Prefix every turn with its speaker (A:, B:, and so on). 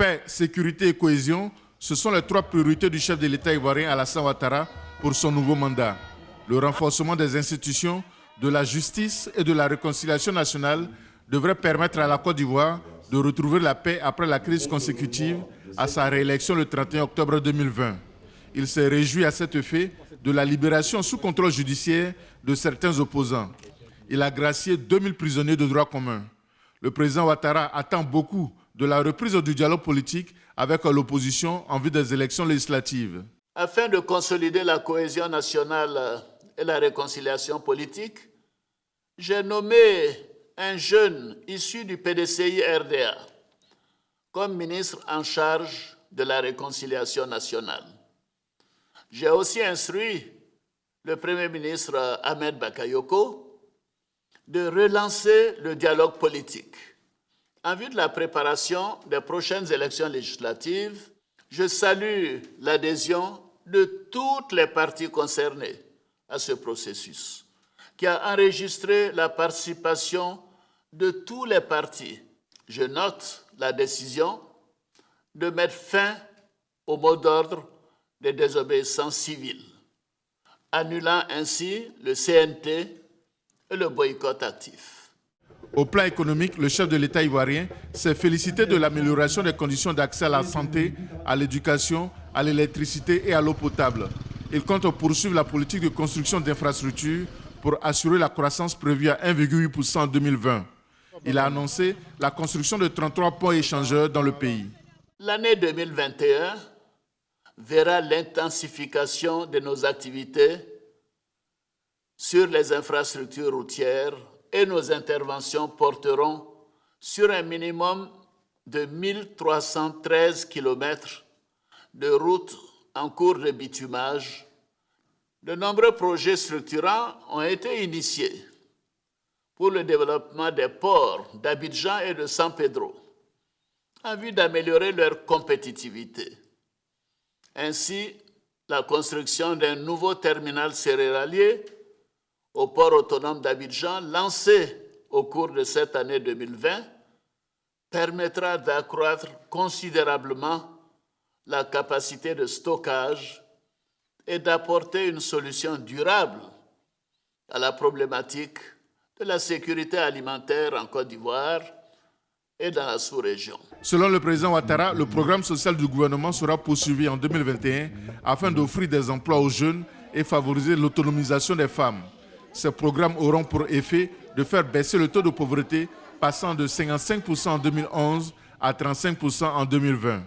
A: Paix, sécurité et cohésion, ce sont les 3 priorités du chef de l'État ivoirien Alassane Ouattara pour son nouveau mandat. Le renforcement des institutions, de la justice et de la réconciliation nationale devrait permettre à la Côte d'Ivoire de retrouver la paix après la crise consécutive à sa réélection le 31 octobre 2020. Il s'est réjoui à cet effet de la libération sous contrôle judiciaire de certains opposants. Il a gracié 2000 prisonniers de droit commun. Le président Ouattara attend beaucoup de la reprise du dialogue politique avec l'opposition en vue des élections législatives.
B: Afin de consolider la cohésion nationale et la réconciliation politique, j'ai nommé un jeune issu du PDCI-RDA comme ministre en charge de la réconciliation nationale. J'ai aussi instruit le Premier ministre Ahmed Bakayoko de relancer le dialogue politique. En vue de la préparation des prochaines élections législatives, je salue l'adhésion de toutes les parties concernées à ce processus, qui a enregistré la participation de tous les partis. Je note la décision de mettre fin au mot d'ordre des désobéissances civiles, annulant ainsi le CNT et le boycott actif.
A: Au plan économique, le chef de l'État ivoirien s'est félicité de l'amélioration des conditions d'accès à la santé, à l'éducation, à l'électricité et à l'eau potable. Il compte poursuivre la politique de construction d'infrastructures pour assurer la croissance prévue à 1,8% en 2020. Il a annoncé la construction de 33 ponts échangeurs dans le pays.
B: L'année 2021 verra l'intensification de nos activités sur les infrastructures routières et nos interventions porteront sur un minimum de 1313 km de routes en cours de bitumage. De nombreux projets structurants ont été initiés pour le développement des ports d'Abidjan et de San Pedro, en vue d'améliorer leur compétitivité. Ainsi, la construction d'un nouveau terminal céréalier au port autonome d'Abidjan, lancé au cours de cette année 2020, permettra d'accroître considérablement la capacité de stockage et d'apporter une solution durable à la problématique de la sécurité alimentaire en Côte d'Ivoire et dans la sous-région.
A: Selon le président Ouattara, le programme social du gouvernement sera poursuivi en 2021 afin d'offrir des emplois aux jeunes et favoriser l'autonomisation des femmes. Ces programmes auront pour effet de faire baisser le taux de pauvreté passant de 55% en 2011 à 35% en 2020.